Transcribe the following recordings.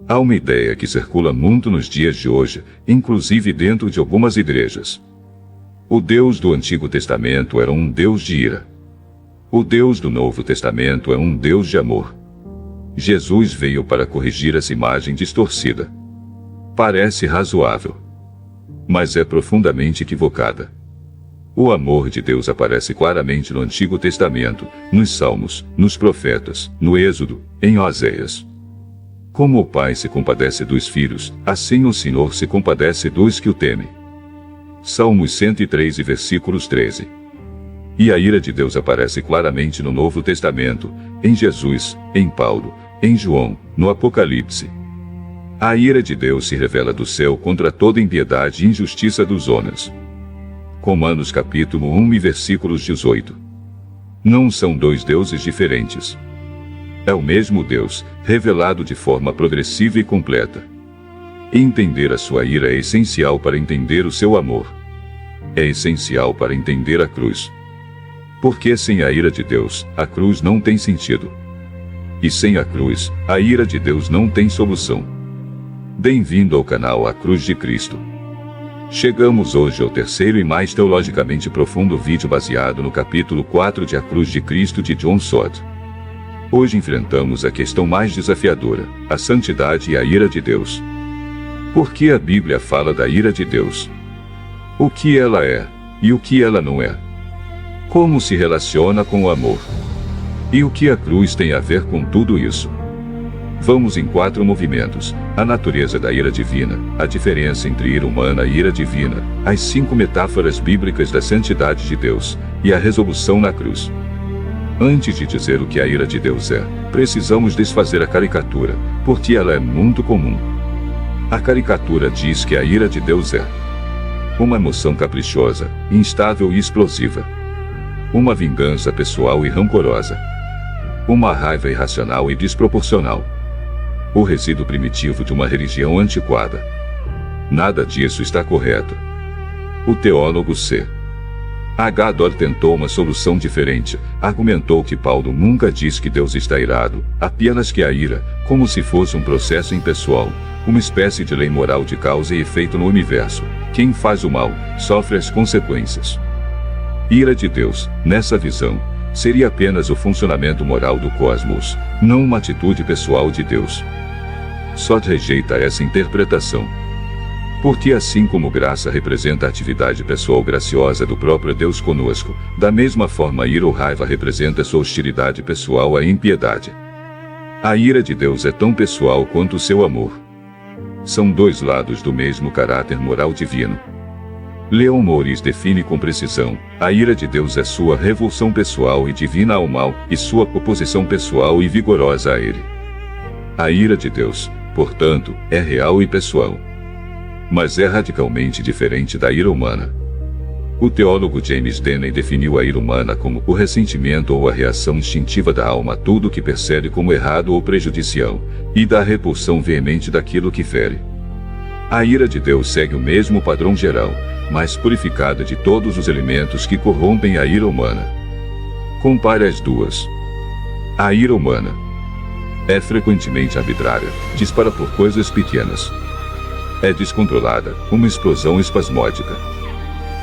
Há uma ideia que circula muito nos dias de hoje, inclusive dentro de algumas igrejas. O Deus do Antigo Testamento era um Deus de ira. O Deus do Novo Testamento é um Deus de amor. Jesus veio para corrigir essa imagem distorcida. Parece razoável, mas é profundamente equivocada. O amor de Deus aparece claramente no Antigo Testamento, nos Salmos, nos Profetas, no Êxodo, em Oséias. Como o Pai se compadece dos filhos, assim o Senhor se compadece dos que o temem. Salmos 103 e versículos 13. E a ira de Deus aparece claramente no Novo Testamento, em Jesus, em Paulo, em João, no Apocalipse. A ira de Deus se revela do céu contra toda impiedade e injustiça dos homens. Romanos capítulo 1 e versículos 18. Não são dois deuses diferentes. É o mesmo Deus, revelado de forma progressiva e completa. Entender a sua ira é essencial para entender o seu amor. É essencial para entender a cruz. Porque sem a ira de Deus, a cruz não tem sentido. E sem a cruz, a ira de Deus não tem solução. Bem-vindo ao canal A Cruz de Cristo. Chegamos hoje ao terceiro e mais teologicamente profundo vídeo baseado no capítulo 4 de A Cruz de Cristo de John Stott. Hoje enfrentamos a questão mais desafiadora, a santidade e a ira de Deus. Por que a Bíblia fala da ira de Deus? O que ela é, e o que ela não é? Como se relaciona com o amor? E o que a cruz tem a ver com tudo isso? Vamos em 4 movimentos: a natureza da ira divina, a diferença entre ira humana e ira divina, as 5 metáforas bíblicas da santidade de Deus, e a resolução na cruz. Antes de dizer o que a ira de Deus é, precisamos desfazer a caricatura, porque ela é muito comum. A caricatura diz que a ira de Deus é uma emoção caprichosa, instável e explosiva. Uma vingança pessoal e rancorosa. Uma raiva irracional e desproporcional. O resíduo primitivo de uma religião antiquada. Nada disso está correto. O teólogo C. H. Dor tentou uma solução diferente. Argumentou que Paulo nunca diz que Deus está irado, apenas que a ira, como se fosse um processo impessoal, uma espécie de lei moral de causa e efeito no universo. Quem faz o mal, sofre as consequências. Ira de Deus, nessa visão, seria apenas o funcionamento moral do cosmos, não uma atitude pessoal de Deus. Stott rejeita essa interpretação. Porque assim como graça representa a atividade pessoal graciosa do próprio Deus conosco, da mesma forma ira ou raiva representa sua hostilidade pessoal à impiedade. A ira de Deus é tão pessoal quanto o seu amor. São dois lados do mesmo caráter moral divino. Leon Morris define com precisão: a ira de Deus é sua revulsão pessoal e divina ao mal, e sua oposição pessoal e vigorosa a ele. A ira de Deus, portanto, é real e pessoal. Mas é radicalmente diferente da ira humana. O teólogo James Denney definiu a ira humana como o ressentimento ou a reação instintiva da alma a tudo que percebe como errado ou prejudicial, e da repulsão veemente daquilo que fere. A ira de Deus segue o mesmo padrão geral, mais purificada de todos os elementos que corrompem a ira humana. Compare as duas. A ira humana é frequentemente arbitrária, dispara por coisas pequenas. É descontrolada, uma explosão espasmódica.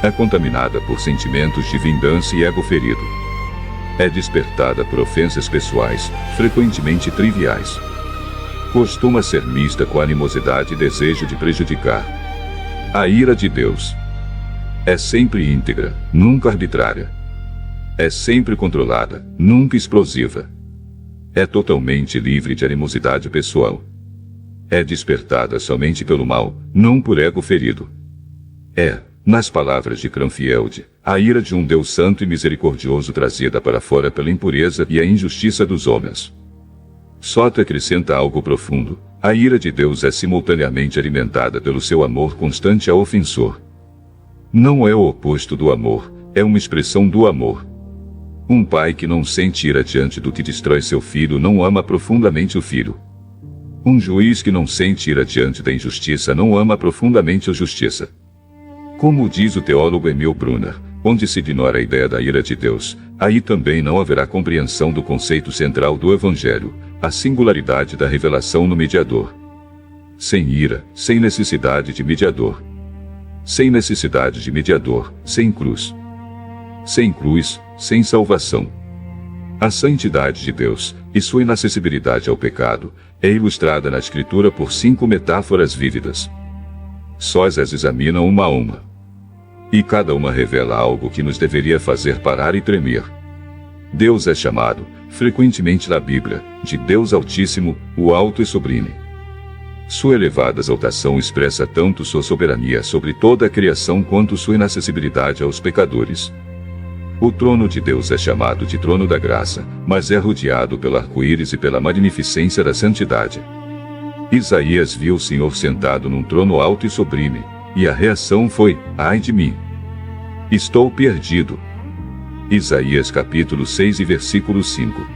É contaminada por sentimentos de vingança e ego ferido. É despertada por ofensas pessoais, frequentemente triviais. Costuma ser mista com animosidade e desejo de prejudicar. A ira de Deus é sempre íntegra, nunca arbitrária. É sempre controlada, nunca explosiva. É totalmente livre de animosidade pessoal. É despertada somente pelo mal, não por ego ferido. É, nas palavras de Cranfield, a ira de um Deus santo e misericordioso trazida para fora pela impureza e a injustiça dos homens. Sott acrescenta algo profundo: a ira de Deus é simultaneamente alimentada pelo seu amor constante ao ofensor. Não é o oposto do amor, é uma expressão do amor. Um pai que não sente ira diante do que destrói seu filho não ama profundamente o filho. Um juiz que não sente ira diante da injustiça não ama profundamente a justiça. Como diz o teólogo Emil Brunner, onde se ignora a ideia da ira de Deus, aí também não haverá compreensão do conceito central do Evangelho, a singularidade da revelação no mediador. sem ira, sem necessidade de mediador. Sem necessidade de mediador, sem cruz. Sem cruz, sem salvação. A santidade de Deus, e sua inacessibilidade ao pecado, é ilustrada na Escritura por 5 metáforas vívidas. Sós as examinam uma a uma. E cada uma revela algo que nos deveria fazer parar e tremer. Deus é chamado, frequentemente na Bíblia, de Deus Altíssimo, o Alto e Sublime. Sua elevada exaltação expressa tanto sua soberania sobre toda a criação quanto sua inacessibilidade aos pecadores. O trono de Deus é chamado de trono da graça, mas é rodeado pelo arco-íris e pela magnificência da santidade. Isaías viu o Senhor sentado num trono alto e sublime, e a reação foi: ai de mim! Estou perdido. Isaías capítulo 6 e versículo 5.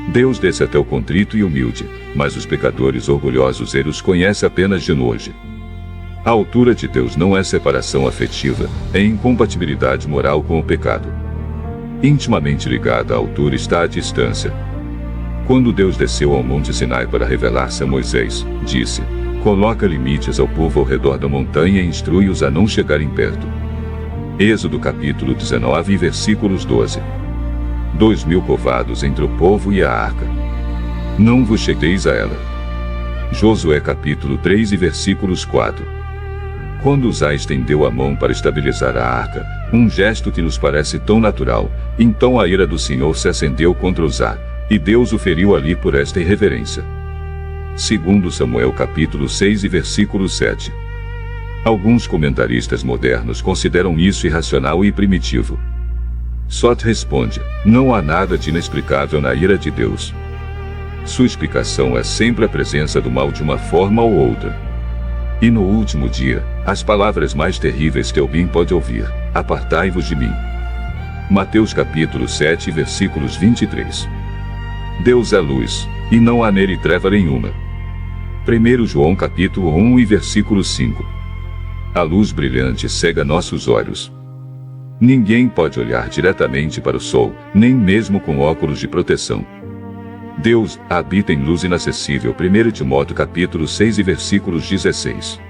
Deus desce até o contrito e humilde, mas os pecadores orgulhosos ele os conhece apenas de longe. A altura de Deus não é separação afetiva, é incompatibilidade moral com o pecado. Intimamente ligada à altura está a distância. Quando Deus desceu ao Monte Sinai para revelar-se a Moisés, disse: coloca limites ao povo ao redor da montanha e instrui-os a não chegarem perto. Êxodo capítulo 19 versículos 12. 2.000 povoados entre o povo e a arca. Não vos chegueis a ela. Josué capítulo 3 e versículos 4. Quando Uzá estendeu a mão para estabilizar a arca, um gesto que nos parece tão natural, então a ira do Senhor se acendeu contra Uzá, e Deus o feriu ali por esta irreverência. Segundo Samuel capítulo 6 e versículo 7. Alguns comentaristas modernos consideram isso irracional e primitivo. Sot responde: não há nada de inexplicável na ira de Deus. Sua explicação é sempre a presença do mal de uma forma ou outra. E no último dia, as palavras mais terríveis que alguém pode ouvir: apartai-vos de mim. Mateus capítulo 7 versículos 23. Deus é luz, e não há nele treva nenhuma. 1 João capítulo 1 e versículo 5. A luz brilhante cega nossos olhos. Ninguém pode olhar diretamente para o sol, nem mesmo com óculos de proteção. Deus habita em luz inacessível. 1 Timóteo capítulo 6 e versículos 16.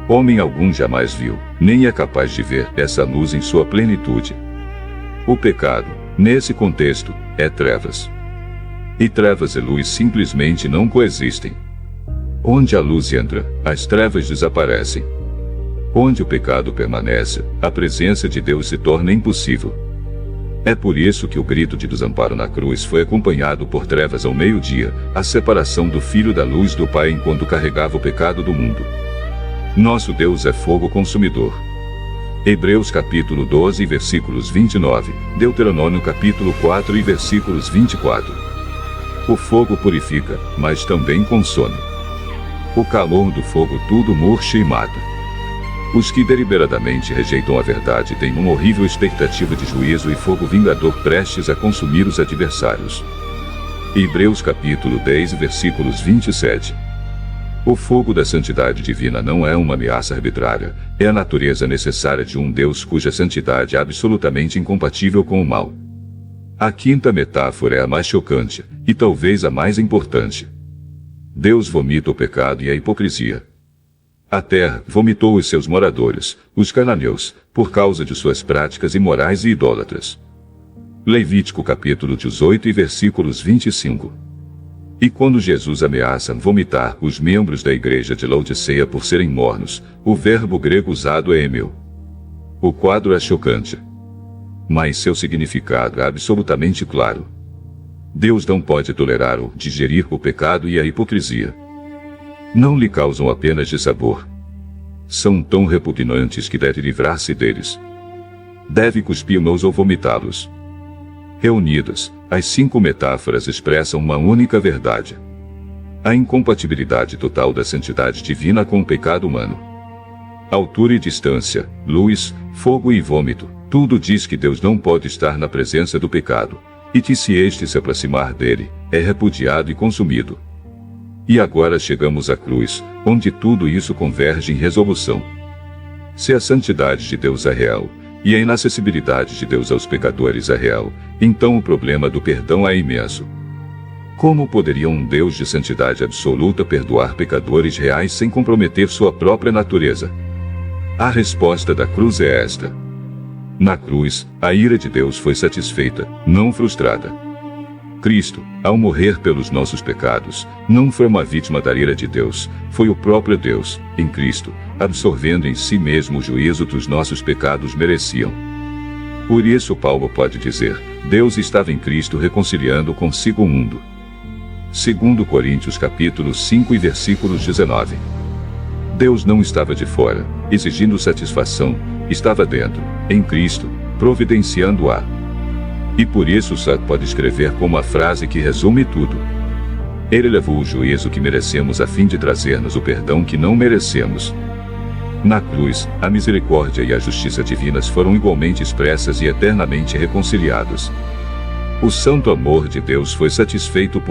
Homem algum jamais viu, nem é capaz de ver essa luz em sua plenitude. O pecado, nesse contexto, é trevas. E trevas e luz simplesmente não coexistem. Onde a luz entra, as trevas desaparecem. Onde o pecado permanece, a presença de Deus se torna impossível. É por isso que o grito de desamparo na cruz foi acompanhado por trevas ao meio-dia, a separação do Filho da luz do Pai enquanto carregava o pecado do mundo. Nosso Deus é fogo consumidor. Hebreus capítulo 12 versículos 29, Deuteronômio capítulo 4 e versículos 24. O fogo purifica, mas também consome. O calor do fogo tudo murcha e mata. Os que deliberadamente rejeitam a verdade têm uma horrível expectativa de juízo e fogo vingador prestes a consumir os adversários. Hebreus capítulo 10 versículos 27. O fogo da santidade divina não é uma ameaça arbitrária, é a natureza necessária de um Deus cuja santidade é absolutamente incompatível com o mal. A quinta metáfora é a mais chocante, e talvez a mais importante. Deus vomita o pecado e a hipocrisia. A terra vomitou os seus moradores, os cananeus, por causa de suas práticas imorais e idólatras. Levítico capítulo 18 e versículos 25. E quando Jesus ameaça vomitar os membros da igreja de Laodiceia por serem mornos, o verbo grego usado é emeu. O quadro é chocante, mas seu significado é absolutamente claro. Deus não pode tolerar ou digerir o pecado e a hipocrisia. Não lhe causam apenas dissabor. São tão repugnantes que deve livrar-se deles. Deve cuspi-los ou vomitá-los. Reunidas, as 5 metáforas expressam uma única verdade: a incompatibilidade total da santidade divina com o pecado humano. Altura e distância, luz, fogo e vômito, tudo diz que Deus não pode estar na presença do pecado, e que se este se aproximar dele, é repudiado e consumido. E agora chegamos à cruz, onde tudo isso converge em resolução. Se a santidade de Deus é real, e a inacessibilidade de Deus aos pecadores é real, então o problema do perdão é imenso. Como poderia um Deus de santidade absoluta perdoar pecadores reais sem comprometer sua própria natureza? A resposta da cruz é esta. Na cruz, a ira de Deus foi satisfeita, não frustrada. Cristo, ao morrer pelos nossos pecados, não foi uma vítima da ira de Deus, foi o próprio Deus, em Cristo, absorvendo em si mesmo o juízo que os nossos pecados mereciam. Por isso Paulo pode dizer, Deus estava em Cristo reconciliando consigo o mundo. 2 Coríntios capítulo 5 e versículos 19. Deus não estava de fora, exigindo satisfação, estava dentro, em Cristo, providenciando-a. E por isso Sá pode escrever como a frase que resume tudo. Ele levou o juízo que merecemos a fim de trazer-nos o perdão que não merecemos. Na cruz, a misericórdia e a justiça divinas foram igualmente expressas e eternamente reconciliadas. O santo amor de Deus foi satisfeito.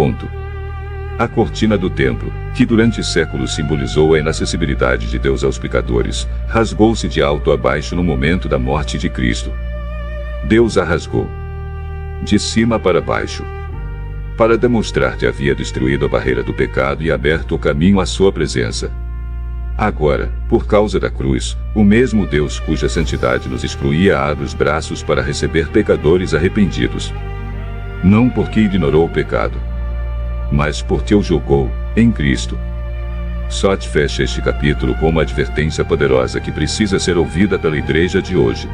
A cortina do templo, que durante séculos simbolizou a inacessibilidade de Deus aos pecadores, rasgou-se de alto a baixo no momento da morte de Cristo. Deus a rasgou de cima para baixo, para demonstrar que havia destruído a barreira do pecado e aberto o caminho à sua presença. Agora, por causa da cruz, o mesmo Deus cuja santidade nos excluía abre os braços para receber pecadores arrependidos. Não porque ignorou o pecado, mas porque o julgou, em Cristo. Só te fecha este capítulo com uma advertência poderosa que precisa ser ouvida pela igreja de hoje.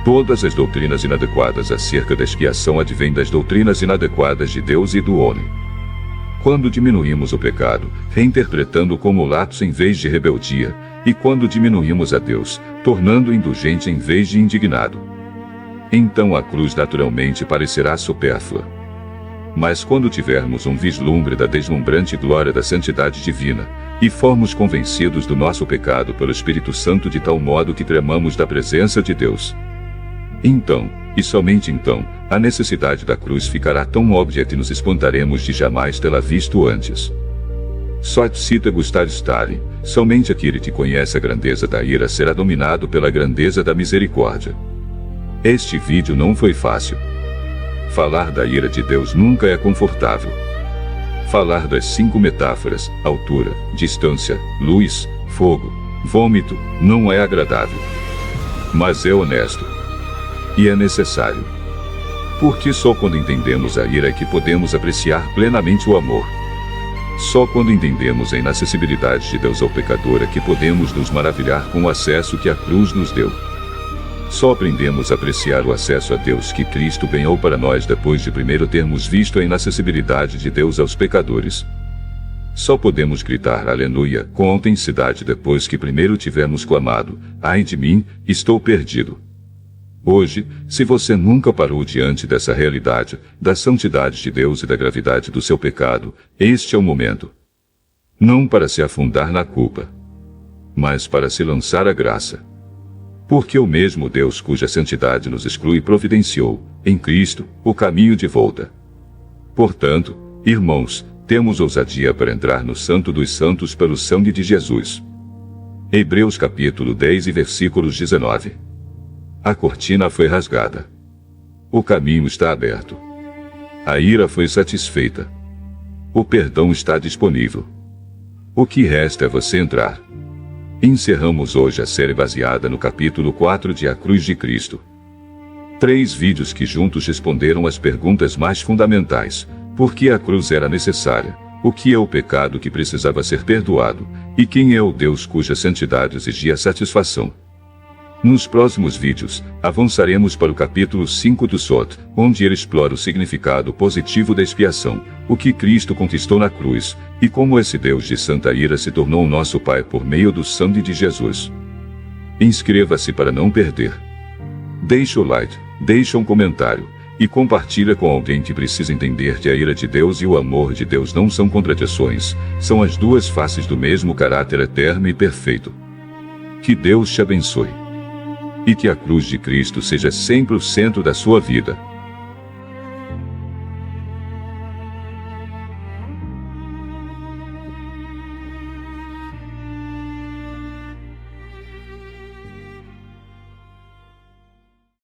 Todas as doutrinas inadequadas acerca da expiação advêm das doutrinas inadequadas de Deus e do homem. Quando diminuímos o pecado, reinterpretando-o como lapso em vez de rebeldia, e quando diminuímos a Deus, tornando-o indulgente em vez de indignado. Então a cruz naturalmente parecerá supérflua. Mas quando tivermos um vislumbre da deslumbrante glória da santidade divina, e formos convencidos do nosso pecado pelo Espírito Santo de tal modo que tremamos da presença de Deus, então, e somente então, a necessidade da cruz ficará tão óbvia que nos espantaremos de jamais tê-la visto antes. Só cita Gustav Stalin, somente aquele que conhece a grandeza da ira será dominado pela grandeza da misericórdia. Este vídeo não foi fácil. Falar da ira de Deus nunca é confortável. Falar das 5 metáforas, altura, distância, luz, fogo, vômito, não é agradável. Mas é honesto. E é necessário. Porque só quando entendemos a ira é que podemos apreciar plenamente o amor. Só quando entendemos a inacessibilidade de Deus ao pecador é que podemos nos maravilhar com o acesso que a cruz nos deu. Só aprendemos a apreciar o acesso a Deus que Cristo ganhou para nós depois de primeiro termos visto a inacessibilidade de Deus aos pecadores. Só podemos gritar aleluia com autenticidade depois que primeiro tivermos clamado, ai de mim, estou perdido. Hoje, se você nunca parou diante dessa realidade, da santidade de Deus e da gravidade do seu pecado, este é o momento. Não para se afundar na culpa, mas para se lançar à graça. Porque o mesmo Deus cuja santidade nos exclui providenciou, em Cristo, o caminho de volta. Portanto, irmãos, temos ousadia para entrar no Santo dos Santos pelo sangue de Jesus. Hebreus capítulo 10 e versículos 19. A cortina foi rasgada. O caminho está aberto. A ira foi satisfeita. O perdão está disponível. O que resta é você entrar. Encerramos hoje a série baseada no capítulo 4 de A Cruz de Cristo. 3 vídeos que juntos responderam às perguntas mais fundamentais: por que a cruz era necessária, o que é o pecado que precisava ser perdoado, e quem é o Deus cuja santidade exigia satisfação. Nos próximos vídeos, avançaremos para o capítulo 5 do Sot, onde ele explora o significado positivo da expiação, o que Cristo conquistou na cruz, e como esse Deus de santa ira se tornou nosso Pai por meio do sangue de Jesus. Inscreva-se para não perder. Deixe o like, deixe um comentário, e compartilha com alguém que precisa entender que a ira de Deus e o amor de Deus não são contradições, são as duas faces do mesmo caráter eterno e perfeito. Que Deus te abençoe. E que a cruz de Cristo seja sempre o centro da sua vida.